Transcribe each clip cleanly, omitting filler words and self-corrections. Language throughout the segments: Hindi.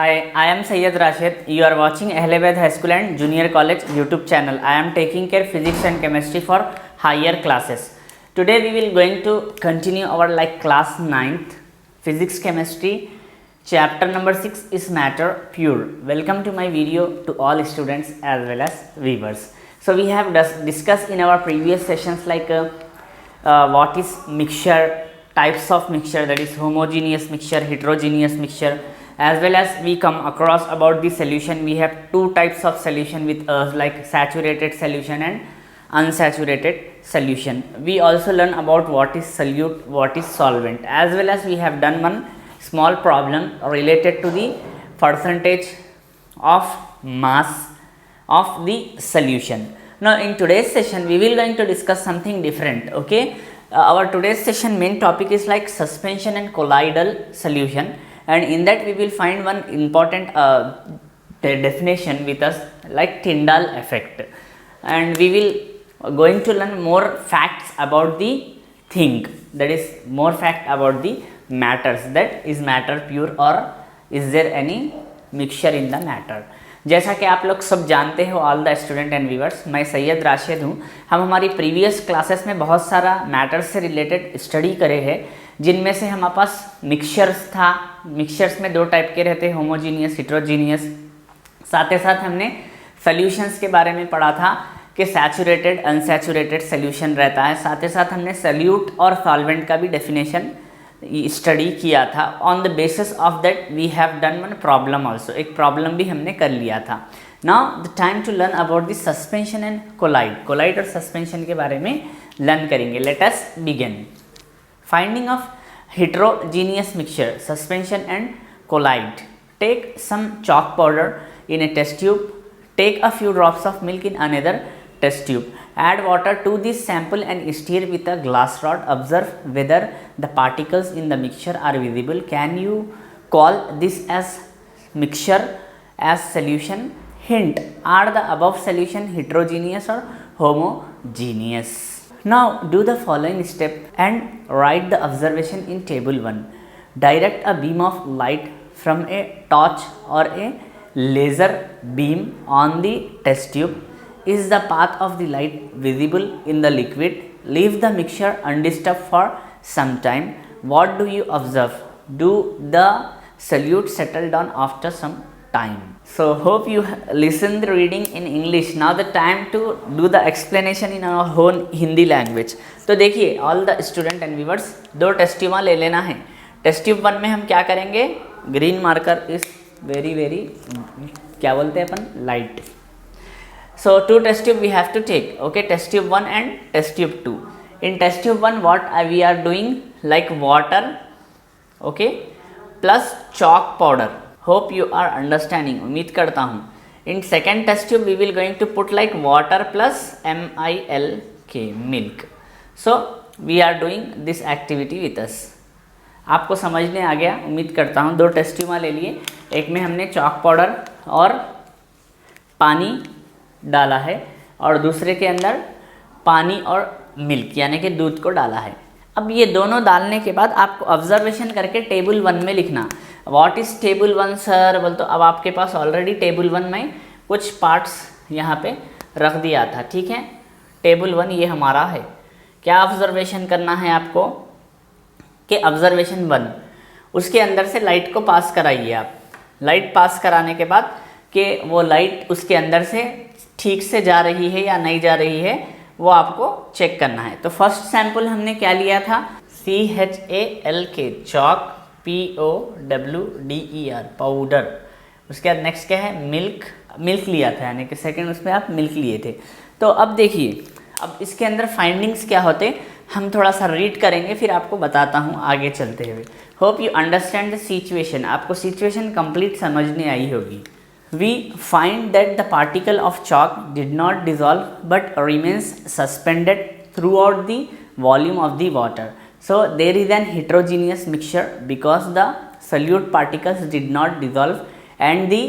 Hi, I am Sayyid Rashid. You are watching Ahlaved High School and Junior College YouTube channel. I am taking care physics and chemistry for higher classes. Today we will going to continue our class 9th physics chemistry chapter number 6 is matter pure. Welcome to my video to all students as well as viewers. So we have discussed in our previous sessions what is mixture, types of mixture, that is homogeneous mixture, heterogeneous mixture, as well as we come across about the solution. We have two types of solution with us, like saturated solution and unsaturated solution. We also learn about what is solute, what is solvent, as well as we have done one small problem related to the percentage of mass of the solution. Now in today's session we will going to discuss something different. Okay, our today's session main topic is like suspension and colloidal solution, and in that we will find one important definition with us, like Tyndall effect, and we will going to learn more facts about the thing, that is more fact about the matters, that is matter pure or is there any mixture in the matter. जैसा कि आप लोग सब जानते हो, all the student and viewers, मैं सैयद राशिद हूँ. हम हमारी प्रीवियस क्लासेस में बहुत सारा मैटर्स से रिलेटेड स्टडी करे हैं, जिनमें से हमारे पास मिक्सचर्स था. मिक्सचर्स में दो टाइप के रहते हैं, होमोजीनियस, हिट्रोजीनियस. साथ ही साथ हमने सॉल्यूशंस के बारे में पढ़ा था कि सैचुरेटेड अनसैचुरेटेड सॉल्यूशन रहता है. साथ ही साथ हमने सॉल्यूट और सॉल्वेंट का भी डेफिनेशन स्टडी किया था. On the basis of that we have done one problem also, एक प्रॉब्लम भी हमने कर लिया था. Now the time to learn about the suspension and colloid. Colloid और सस्पेंशन के बारे में लर्न करेंगे. Let us begin. Finding of heterogeneous mixture, suspension and collide. Take some chalk powder in a test tube. Take a few drops of milk in another test tube. Add water to this sample and stir with a glass rod. Observe whether the particles in the mixture are visible. Can you call this as mixture, as solution? Hint: are the above solution heterogeneous or homogeneous? Now do the following step and write the observation in table 1. Direct a beam of light from a torch or a laser beam on the test tube. Is the path of the light visible in the liquid? Leave the mixture undisturbed for some time. What do you observe? Do the solute settle down after some time? So hope you listen the reading in English. Now the time to do the explanation in our own Hindi language. तो देखिए all the student and viewers, दो टेस्ट ट्यूब ले लेना है. टेस्ट ट्यूब 1 में हम क्या करेंगे, ग्रीन मार्कर इज वेरी क्या बोलते हैं अपन, light. So two test tube we have to take. Okay, test tube 1 and test tube 2. In test tube 1 what we are doing, like water, okay, plus chalk powder. Hope you are understanding, उम्मीद करता हूँ. In second test tube we will going to put like water plus milk, milk. So we are doing this activity with us. आपको समझने आ गया, उम्मीद करता हूँ. दो टेस्ट ट्यूब ले लिए, एक में हमने chalk powder और पानी डाला है और दूसरे के अंदर पानी और मिल्क यानी कि दूध को डाला है. अब ये दोनों डालने के बाद आपको ऑब्जर्वेशन करके टेबल 1 में लिखना. What is table 1 sir? बोल तो अब आपके पास ऑलरेडी टेबल 1 में कुछ पार्ट्स यहाँ पे रख दिया था. ठीक है, टेबल 1 ये हमारा है. क्या ऑब्जर्वेशन करना है आपको कि ऑब्जर्वेशन 1, उसके अंदर से लाइट को पास कराइए आप. लाइट पास कराने के बाद कि वो लाइट उसके अंदर से ठीक से जा रही है या नहीं जा रही है, वो आपको चेक करना है. तो फर्स्ट सैंपल हमने क्या लिया था, CHALK, चॉक, POWDER, पाउडर. उसके बाद नेक्स्ट क्या है, मिल्क, मिल्क लिया था, यानी कि सेकंड उसमें आप मिल्क लिए थे. तो अब देखिए, अब इसके अंदर फाइंडिंग्स क्या होते हम थोड़ा सा रीड करेंगे, फिर आपको बताता हूँ आगे चलते हुए. Hope you understand the situation. आपको सिचुएशन कंप्लीट समझने आई होगी. We find that the particle of chalk did not dissolve but remains suspended throughout the volume of the water. So there is an heterogeneous mixture because the solute particles did not dissolve and the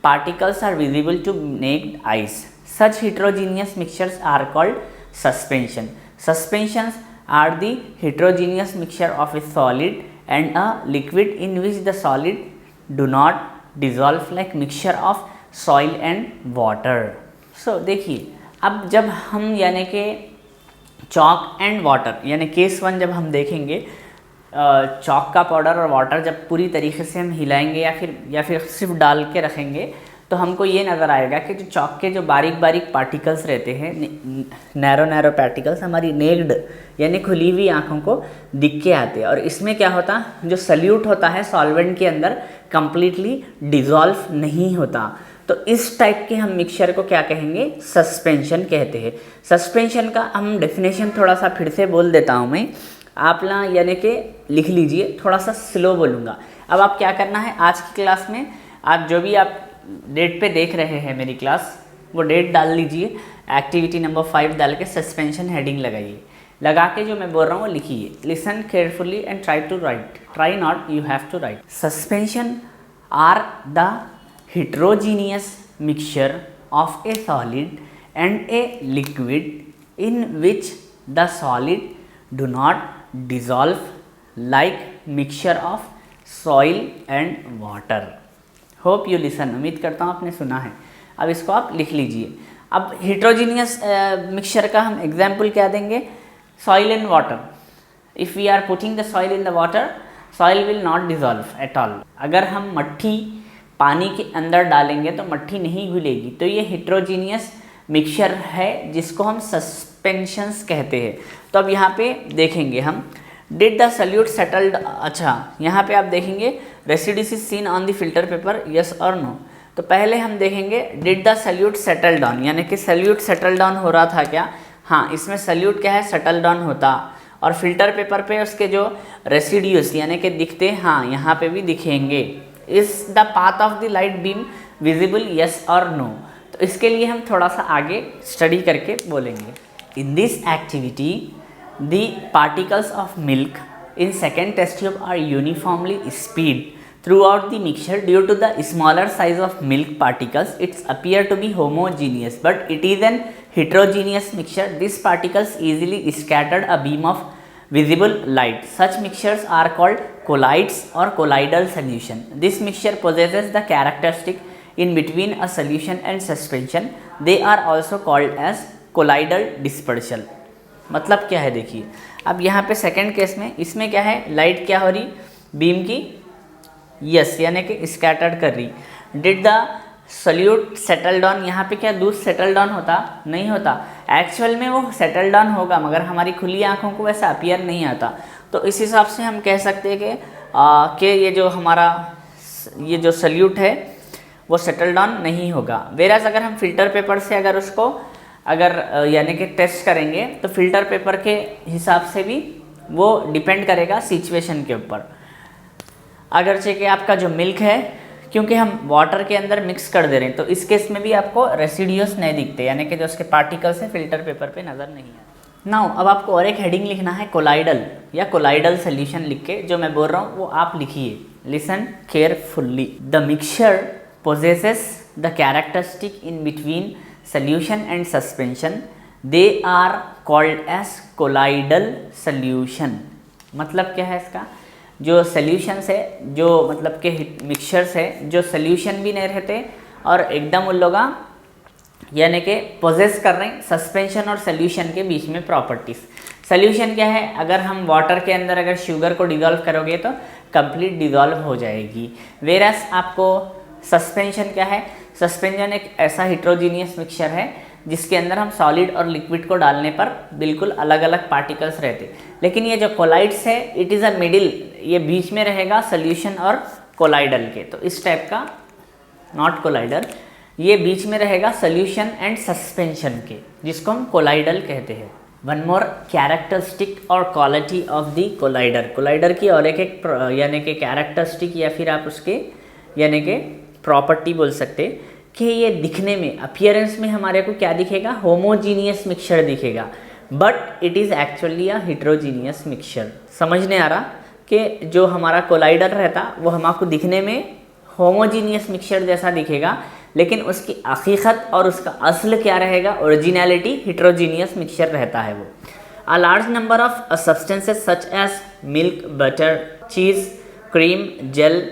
particles are visible to naked eyes. Such heterogeneous mixtures are called suspension. Suspensions are the heterogeneous mixture of a solid and a liquid in which the solid do not dissolve like mixture of soil and water. So देखिए, अब जब हम यानी कि चॉक एंड वाटर यानी केस 1 जब हम देखेंगे, चॉक का पाउडर और वाटर जब पूरी तरीके से हम हिलाएंगे या फिर सिर्फ डाल के रखेंगे, तो हमको ये नज़र आएगा कि जो चॉक के जो बारीक बारीक पार्टिकल्स रहते हैं, नैरो पार्टिकल्स, हमारी नेक्ड यानी खुली हुई आँखों को दिख के आते हैं। और इसमें क्या होता, जो सल्यूट होता है सॉल्वेंट के अंदर कंप्लीटली डिज़ोल्व नहीं होता। तो इस टाइप के हम मिक्सचर को क्या कहेंगे, सस्पेंशन कहते हैं। सस्पेंशन का हम डेफिनेशन थोड़ा सा फिर से बोल देता हूँ मैं, आप ना यानी कि लिख लीजिए, थोड़ा सा स्लो बोलूँगा। अब आप क्या करना है, आज की क्लास में आप जो भी आप डेट पे देख रहे हैं मेरी क्लास, वो डेट डाल लीजिए, एक्टिविटी नंबर 5 डाल के सस्पेंशन हेडिंग लगाइए, लगा के जो मैं बोल रहा हूँ वो लिखिए। Listen carefully and try to write, try not, you have to write. Suspension are the heterogeneous mixture of a solid and a liquid in which the solid do not dissolve like mixture of soil and water. Hope you listen, उम्मीद करता हूँ आपने सुना है। अब इसको आप लिख लीजिए। अब heterogeneous mixture का हम एग्जाम्पल क्या देंगे, soil and water. If we are putting the soil in the water, soil will not dissolve at all. अगर हम मट्टी पानी के अंदर डालेंगे तो मट्टी नहीं घुलेगी। तो ये हेट्रोजीनियस मिक्सचर है जिसको हम सस्पेंशंस कहते हैं। तो अब यहाँ पे देखेंगे हम, डिड द सल्यूट सेटल्ड, अच्छा यहाँ पे आप देखेंगे residues is seen on the filter paper, yes और नो। तो पहले हम देखेंगे did the solute settle down, यानी कि सल्यूट सेटल डाउन हो रहा था क्या, हाँ इसमें सल्यूट क्या है, सेटल डाउन होता। और फिल्टर पेपर पे उसके जो रेसिड्यूज यानी कि दिखते, हाँ यहाँ पे भी दिखेंगे। Is the path of the light beam visible, yes और नो। तो इसके लिए हम थोड़ा सा आगे स्टडी करके बोलेंगे। In this activity the particles of milk in second test tube are uniformly speed throughout the mixture due to the smaller size of milk particles. It's appear to be homogeneous, but it is an heterogeneous mixture. These particles easily scattered a beam of visible light. Such mixtures are called colloids or colloidal solution. This mixture possesses the characteristic in between a solution and suspension. They are also called as colloidal dispersal. मतलब क्या है देखिए, अब यहाँ पे सेकेंड केस में इसमें क्या है, लाइट क्या हो रही, बीम की यस यानी कि स्कैटर्ड कर रही। Did the solute settle down, यहाँ पे क्या दूध सेटल डाउन होता, नहीं होता। एक्चुअल में वो सेटल डाउन होगा मगर हमारी खुली आंखों को वैसा अपीयर नहीं आता। तो इस हिसाब से हम कह सकते हैं कि ये जो हमारा ये जो सल्यूट है वो सेटल डाउन नहीं होगा। वेराज अगर हम फिल्टर पेपर से अगर उसको अगर यानी कि टेस्ट करेंगे तो फिल्टर पेपर के हिसाब से भी वो डिपेंड करेगा सिचुएशन के ऊपर। अगरचे कि आपका जो मिल्क है, क्योंकि हम वाटर के अंदर मिक्स कर दे रहे हैं, तो इस केस में भी आपको रेसिड्यूस नहीं दिखते, यानी कि जो उसके पार्टिकल्स हैं फिल्टर पेपर पे नज़र नहीं आते। नाउ अब आपको और एक हेडिंग लिखना है, कोलाइडल या कोलाइडल सोल्यूशन लिख के जो मैं बोल रहा हूँ वो आप लिखिए। Listen carefully. The mixture possesses the characteristic in between solution and suspension, they are called as colloidal solution. मतलब क्या है इसका, जो सोल्यूशंस है, जो मतलब के मिक्सचर्स है जो सोल्यूशन भी नहीं रहते और एकदम उन लोग यानी कि पोजेस कर रहे हैं सस्पेंशन और सोल्यूशन के बीच में प्रॉपर्टीज। सोल्यूशन क्या है, अगर हम वाटर के अंदर अगर शुगर को डिज़ोल्व करोगे तो कंप्लीट डिज़ोल्व हो जाएगी। वेरस आपको सस्पेंशन क्या है, सस्पेंशन एक ऐसा हिट्रोजीनियस मिक्सचर है जिसके अंदर हम सॉलिड और लिक्विड को डालने पर बिल्कुल अलग अलग पार्टिकल्स रहते। लेकिन ये जो कोलाइड्स है, इट इज़ अ मिडिल, ये बीच में रहेगा सोल्यूशन और कोलाइडल के। तो इस टाइप का, नॉट कोलाइडल, ये बीच में रहेगा सोल्यूशन एंड सस्पेंशन के, जिसको हम कोलाइडल कहते हैं। वन मोर कैरेक्टरिस्टिक और quality of the collider. Collider की और एक यानी कि कैरेक्टरिस्टिक या फिर आप उसके यानी कि प्रॉपर्टी बोल सकते कि ये दिखने में, अपीयरेंस में हमारे को क्या दिखेगा, होमोजीनियस मिक्सचर दिखेगा, but it is actually a heterogeneous mixture. समझने आ रहा कि जो हमारा कोलाइडर रहता वो हमको दिखने में होमोजीनियस मिक्सचर जैसा दिखेगा, लेकिन उसकी हकीकत और उसका असल क्या रहेगा, ओरिजिनलिटी हिट्रोजीनियस मिक्सचर रहता है वो। A large number of substances such as milk, butter, cheese, cream, gel,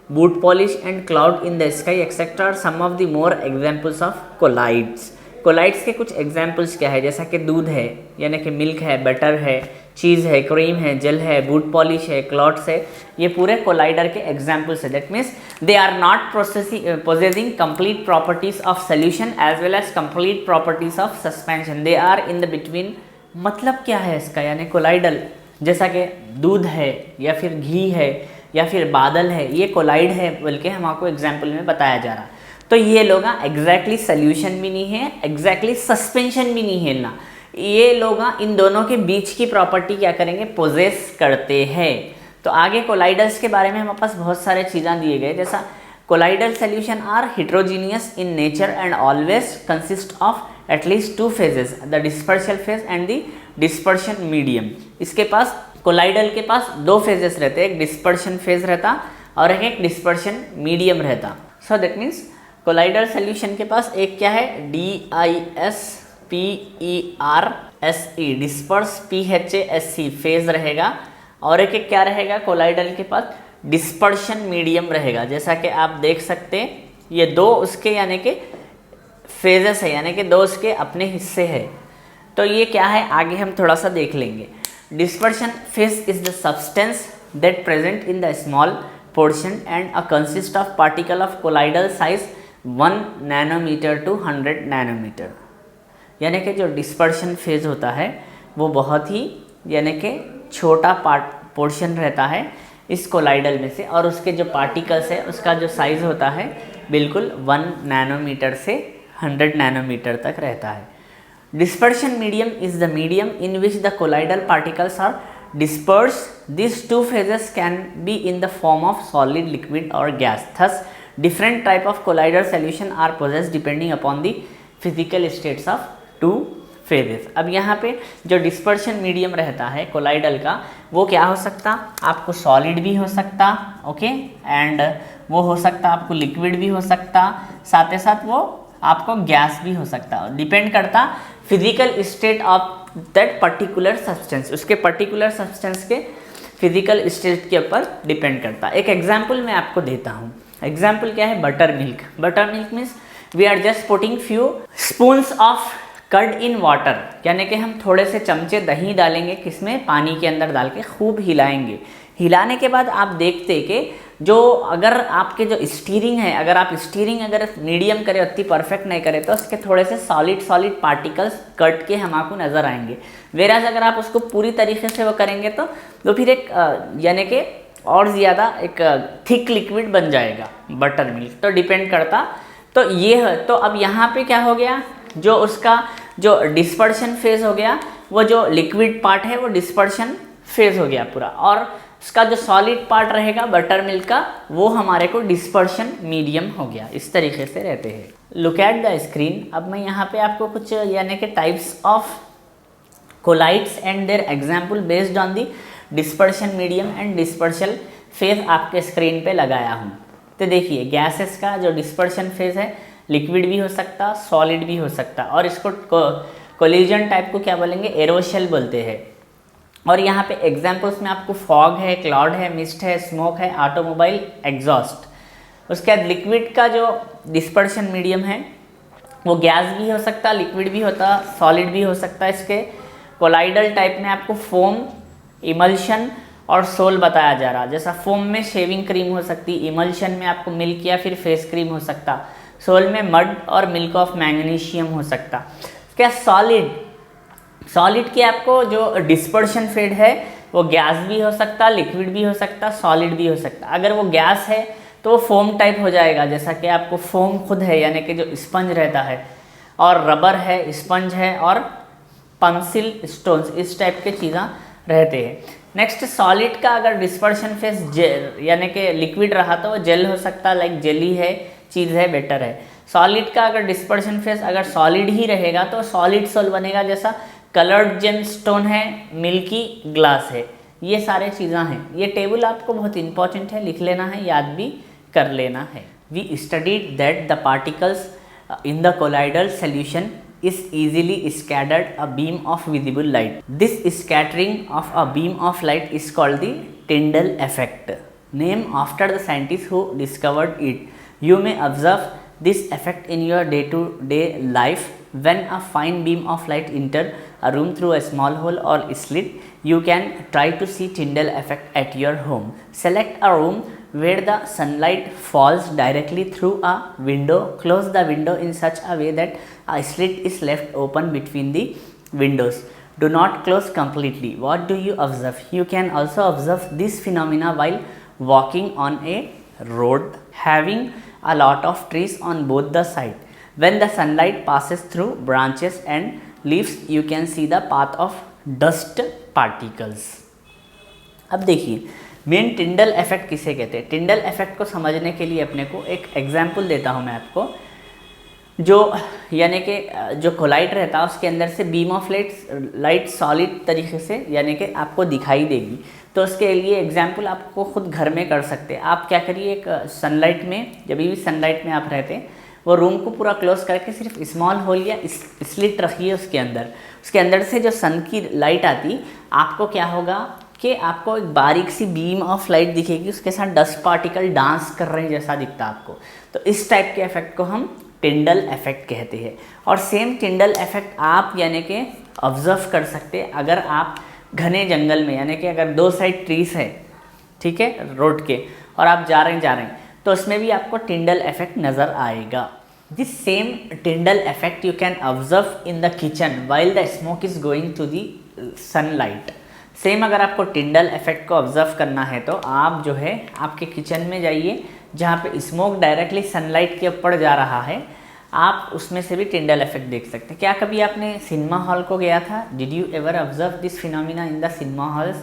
boot polish and cloud in the sky etc are some of the more examples of colloids. Colloids के कुछ एग्जाम्पल्स क्या है, जैसा कि दूध है यानी कि मिल्क है, बटर है, चीज़ है, क्रीम है, जेल है, बूट पॉलिश है, क्लॉट्स है, ये पूरे कोलाइडर के एग्जाम्पल्स है. That means they are not possessing complete properties of solution as well as complete properties of suspension. They are in the between. मतलब क्या है इसका, यानी कोलाइडल जैसा कि दूध है या फिर घी है या फिर बादल है, ये कोलाइड है बल्कि हम आपको एग्जाम्पल में बताया जा रहा. तो ये लोग एग्जैक्टली सोल्यूशन भी नहीं है, एग्जैक्टली सस्पेंशन भी नहीं है ना, ये लोग इन दोनों के बीच की प्रॉपर्टी क्या करेंगे, पोजेस करते हैं. तो आगे कोलाइडल्स के बारे में हमारे पास बहुत सारे चीज़ें दिए गए, जैसा colloidal solution are heterogeneous in nature and always consist of at least two phases, the dispersion phase and the dispersion medium. इसके पास कोलाइडल के पास दो फेजेस रहते हैं, एक डिस्पर्शन फेज रहता और एक डिस्पर्शन मीडियम रहता. So that means colloidal solution के पास एक क्या है, DISPERSE डिस्पर्स PHASE फेज रहेगा, और एक क्या रहेगा कोलाइडल के पास, डिस्पर्शन मीडियम रहेगा. जैसा कि आप देख सकते हैं ये दो उसके यानी कि फेजेस है, यानी कि दो उसके अपने हिस्से है. तो ये क्या है आगे हम थोड़ा सा देख लेंगे. Dispersion phase is the substance that present in the small portion and a consist of particle of colloidal size 1 nanometer to 100 nanometer. यानी कि जो डिस्पर्शन फेज होता है वो बहुत ही यानी कि छोटा पोर्शन रहता है इस कोलाइडल में से, और उसके जो पार्टिकल्स है उसका जो साइज़ होता है बिल्कुल 1 नैनोमीटर से 100 नैनोमीटर तक रहता है. Dispersion medium is the medium in which the colloidal particles are dispersed. These two phases can be in the form of solid, liquid or gas. Thus, different type of collider solution are possessed depending upon the physical states of two phases. अब यहाँ पे जो dispersion medium रहता है कोलाइडल का, वो क्या हो सकता, आपको solid भी हो सकता, ओके, एंड वो हो सकता आपको liquid भी हो सकता, साथ ही साथ वो आपको गैस भी हो सकता. डिपेंड करता physical state of that particular substance, उसके पर्टिकुलर सब्सटेंस के फिजिकल स्टेट के ऊपर डिपेंड करता. एक एग्जांपल मैं आपको देता हूँ. एग्जांपल क्या है, butter milk. Butter milk means we are just putting few spoons of curd in water, यानी कि हम थोड़े से चमचे दही डालेंगे किसमें, पानी के अंदर डाल के खूब हिलाएंगे. हिलाने के बाद आप देखते कि जो अगर आपके जो स्टीयरिंग है, अगर आप स्टीयरिंग अगर मीडियम करें, उतनी परफेक्ट नहीं करें, तो उसके थोड़े से सॉलिड पार्टिकल्स कट के हम आपको नज़र आएंगे. वेराज अगर आप उसको पूरी तरीके से वो करेंगे तो फिर एक यानी कि और ज़्यादा एक थिक लिक्विड बन जाएगा बटर मिल्क. तो डिपेंड करता. तो ये है. तो अब यहाँ पे क्या हो गया, जो उसका जो डिस्पर्शन फेज हो गया, वो जो लिक्विड पार्ट है वो डिस्पर्शन फेज हो गया पूरा, और उसका जो सॉलिड पार्ट रहेगा बटर मिल्क का, वो हमारे को डिस्पर्शन मीडियम हो गया. इस तरीके से रहते हैं. Look at the screen. अब मैं यहाँ पे आपको कुछ यानी कि types of colloids and their example based on the dispersion medium and dispersion phase आपके स्क्रीन पे लगाया हूँ. तो देखिए गैसेस का जो डिस्पर्शन फेज है, लिक्विड भी हो सकता, सॉलिड भी हो सकता, और इसको कोलिजन टाइप को क्या बोलेंगे, एरोशल बोलते हैं. और यहाँ पे एग्जाम्पल्स में आपको फॉग है, क्लाउड है, मिस्ट है, स्मोक है, ऑटोमोबाइल एग्जॉस्ट. उसके बाद लिक्विड का जो डिस्पर्शन मीडियम है वो गैस भी हो सकता, लिक्विड भी होता, सॉलिड भी हो सकता. इसके कोलाइडल टाइप में आपको फोम, इमल्शन और सोल बताया जा रहा. जैसा फोम में शेविंग क्रीम हो सकती, इमल्शन में आपको मिल्क या फिर फेस क्रीम हो सकता, सोल में मड और मिल्क ऑफ मैग्नीशियम हो सकता. क्या सॉलिड की आपको जो डिस्पर्शन फेड है वो गैस भी हो सकता, लिक्विड भी हो सकता, सॉलिड भी हो सकता. अगर वो गैस है तो वो फोम टाइप हो जाएगा, जैसा कि आपको फोम खुद है यानी कि जो स्पंज रहता है, और रबर है, स्पंज है, और पेंसिल स्टोन्स, इस टाइप के चीज़ें रहते हैं. नेक्स्ट सॉलिड का अगर डिस्पर्शन फेस जेल यानी कि लिक्विड रहा तो वो जेल हो सकता, लाइक जेली है, चीज़ है, बेटर है. सॉलिड का अगर डिस्पर्शन फेस अगर सॉलिड ही रहेगा तो सॉलिड सोल बनेगा, जैसा कलर्ड जेम स्टोन है, मिल्की ग्लास है. ये सारे चीज़ें हैं. ये टेबल आपको बहुत इंपॉर्टेंट है, लिख लेना है, याद भी कर लेना है. We studied that the particles in the colloidal solution is easily scattered a beam of visible light. This scattering of a beam of light is called the Tyndall effect. name after the scientist who discovered it. You may observe this effect in your day-to-day life. When a fine beam of light enters a room through a small hole or slit, you can try to see Tyndall effect at your home. Select a room where the sunlight falls directly through a window. Close the window in such a way that a slit is left open between the windows. Do not close completely. What do you observe? You can also observe this phenomena while walking on a road having a lot of trees on both the sides. When the sunlight passes through branches and leaves, you can see the path of dust particles. अब देखिए मेन टिंडल इफेक्ट किसे कहते हैं। टिंडल इफेक्ट को समझने के लिए अपने को एक एग्जाम्पल देता हूँ मैं आपको। जो यानी कि जो कोलाइड रहता है उसके अंदर से बीम ऑफ लाइट सॉलिड तरीके से यानी कि आपको दिखाई देगी। तो उसके लिए एग्जाम्पल आपको खुद घर में कर सकते हैं। आप क्या करिए, एक सनलाइट में जब भी सनलाइट में आप रहते हैं वो रूम को पूरा क्लोज करके सिर्फ स्मॉल होल या स्लिट रखिए उसके अंदर से जो सन की लाइट आती, आपको क्या होगा कि आपको एक बारीक सी बीम ऑफ लाइट दिखेगी, उसके साथ डस्ट पार्टिकल डांस कर रहे हैं जैसा दिखता आपको। तो इस टाइप के इफेक्ट को हम टिंडल इफेक्ट कहते हैं। और सेम टिंडल इफेक्ट आप यानी कि ऑब्जर्व कर सकते हैं अगर आप घने जंगल में, यानी कि अगर दो साइड ट्रीज है, ठीक है, रोड के, और आप जा रहे हैं तो उसमें भी आपको टिंडल इफेक्ट नज़र आएगा। This same Tyndall effect you can observe in the kitchen while the smoke is going to the sunlight. Same अगर आपको टिंडल इफेक्ट को ऑब्जर्व करना है तो आप जो है आपके किचन में जाइए जहाँ पे स्मोक डायरेक्टली सनलाइट के ऊपर जा रहा है, आप उसमें से भी टिंडल इफेक्ट देख सकते हैं। क्या कभी आपने सिनेमा हॉल को गया था? Did you ever observe this phenomena in the cinema halls?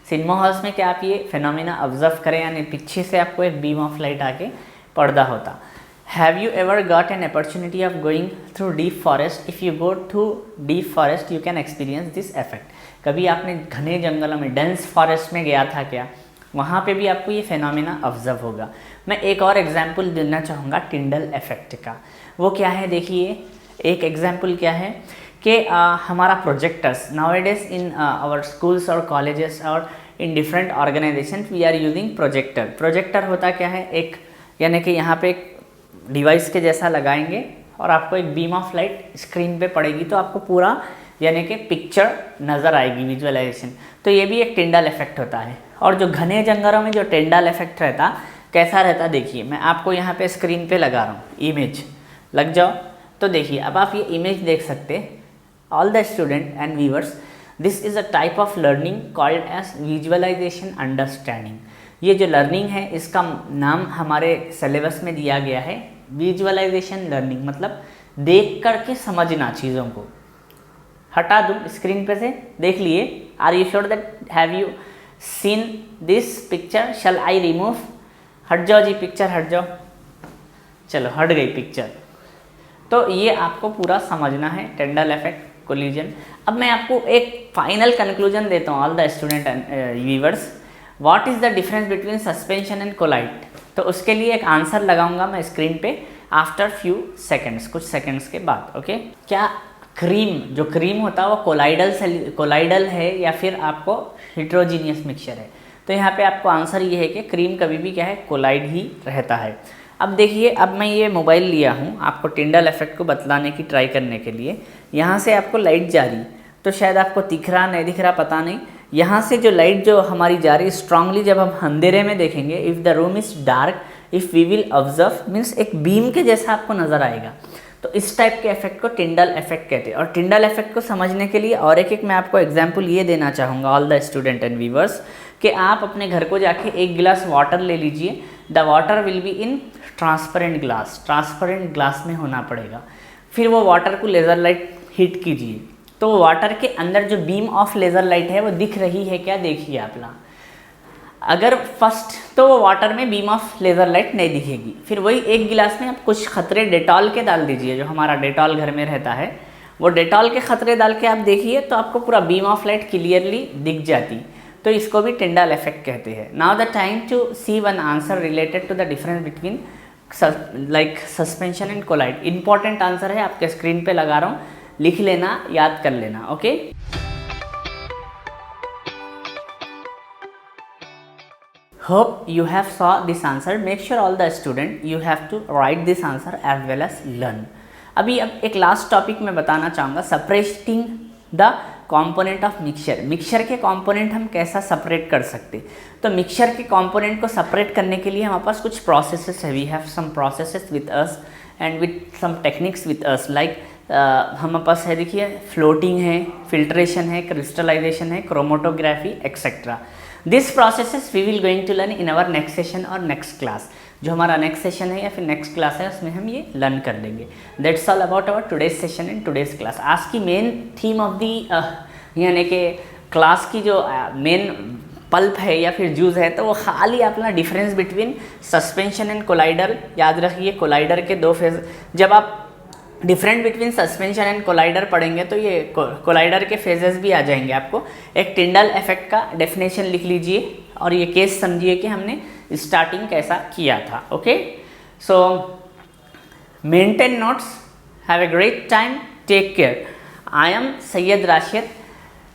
Cinema halls में क्या आप ये फिनोमिना ऑब्जर्व करें, यानी पीछे से आपको एक बीम ऑफ लाइट आके पर्दा होता। Have you ever got an opportunity of going through deep forest? If you go through deep forest you can experience this effect. कभी आपने घने जंगलों में, डेंस फॉरेस्ट में गया था क्या? वहाँ पे भी आपको ये फिनोमिना ऑब्जर्व होगा। मैं एक और एग्जांपल देना चाहूँगा टिंडल इफेक्ट का। वो क्या है देखिए, एक एग्जांपल क्या है कि हमारा projectors nowadays in our schools और कॉलेजेस और in different organisation we are using projector. Projector होता क्या है, एक यानी कि यहाँ पे एक डिवाइस के जैसा लगाएंगे और आपको एक बीम ऑफ लाइट स्क्रीन पे पड़ेगी तो आपको पूरा यानी कि पिक्चर नज़र आएगी, विजुअलाइजेशन। तो ये भी एक टिंडल इफेक्ट होता है। और जो घने जंगलों में जो टिंडल इफेक्ट रहता कैसा रहता, देखिए मैं आपको यहाँ पे स्क्रीन पे लगा रहा हूँ, इमेज लग जाओ तो देखिए अब आप ये इमेज देख सकते हैं। All the student and viewers, this is a type of learning called as visualisation understanding. ये जो लर्निंग है इसका नाम हमारे सिलेबस में दिया गया है विजुअलाइजेशन लर्निंग, मतलब देख करके समझना चीज़ों को। हटा दूँ स्क्रीन पे से, देख लिए। Are you sure that have you seen this picture? Shall I remove? हट जाओ जी, पिक्चर हट जाओ। चलो हट गई पिक्चर। तो ये आपको पूरा समझना है टिंडल इफेक्ट, कोलिजन। अब मैं आपको एक फाइनल कंक्लूजन देता हूँ all the student and viewers. What is the difference between suspension and colloid? तो उसके लिए एक आंसर लगाऊंगा मैं स्क्रीन पे आफ्टर फ्यू सेकेंड्स, कुछ सेकेंड्स के बाद। ओके, क्या क्रीम, जो क्रीम होता है वो कोलाइडल है या फिर आपको हिट्रोजीनियस मिक्सचर है? तो यहाँ पे आपको आंसर ये है कि क्रीम कभी भी क्या है, कोलाइड ही रहता है। अब देखिए, अब मैं ये मोबाइल लिया हूँ आपको टिंडल इफेक्ट को बतलाने की ट्राई करने के लिए। यहाँ से आपको लाइट जा रही, तो शायद आपको दिख रहा नहीं दिख रहा पता नहीं। यहाँ से जो लाइट जो हमारी जा रही स्ट्रांगली, जब हम अंधेरे में देखेंगे, if the room is dark, if we will observe, means एक बीम के जैसा आपको नज़र आएगा। तो इस टाइप के इफेक्ट को टिंडल इफेक्ट कहते हैं। और टिंडल इफेक्ट को समझने के लिए और एक मैं आपको एग्जांपल ये देना चाहूँगा all the student and viewers, कि आप अपने घर को जाके एक गिलास वाटर ले लीजिए। The water will be in transparent glass, transparent glass में होना पड़ेगा। फिर वो वाटर को लेज़र लाइट हिट कीजिए, तो वाटर के अंदर जो बीम ऑफ लेज़र लाइट है वो दिख रही है क्या? देखिए आप ना, अगर फर्स्ट तो वो वाटर में बीम ऑफ लेज़र लाइट नहीं दिखेगी। फिर वही एक गिलास में आप कुछ खतरे डेटॉल के डाल दीजिए, जो हमारा डेटॉल घर में रहता है, वो डेटॉल के खतरे डाल के आप देखिए तो आपको पूरा बीम ऑफ लाइट क्लियरली दिख जाती। तो इसको भी टिंडल इफेक्ट कहते हैं। Now the time to see one answer related to the difference between like suspension and colloid. Important answer है, आपके स्क्रीन पे लगा रहा हूँ, लिख लेना, याद कर लेना। Okay, Hope you have saw this answer. Make sure all the student you have to write this answer as well as learn. अभी अब एक लास्ट टॉपिक मैं बताना चाहूँगा, separating the component of mixture. Mixture के कंपोनेंट हम कैसा सेपरेट कर सकते। तो मिक्सचर के कंपोनेंट को सेपरेट करने के लिए हमारे पास कुछ प्रोसेसेस है। We have some processes with us and with some techniques with us, like हमारे पास है, देखिए, फ्लोटिंग है, फिल्ट्रेशन है, क्रिस्टलाइजेशन है, chromatography etcetera. This processes we will going to learn in our next session और नेक्स्ट क्लास। जो हमारा नेक्स्ट सेशन है या फिर नेक्स्ट क्लास है उसमें हम ये लर्न कर लेंगे। That's all about our today's session and today's class. आज की मेन थीम ऑफ दी यानी कि क्लास की जो मेन पल्प है या फिर जूस है, तो वो खाली अपना difference between suspension and collider. याद रखिए, कोलाइडर के दो फेज, जब आप different between suspension and collider पढ़ेंगे तो ये कोलाइडर के फेजेस भी आ जाएंगे आपको। एक टिंडल इफेक्ट का डेफिनेशन लिख लीजिए और ये केस समझिए कि हमने स्टार्टिंग कैसा किया था। Okay, so maintain notes, have a great time, take care. I am Syed Rashid,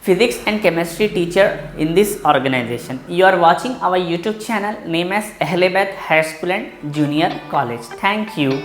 physics and chemistry teacher in this organization. You are watching our YouTube channel name as Ahlebeth High School and Junior College. Thank you.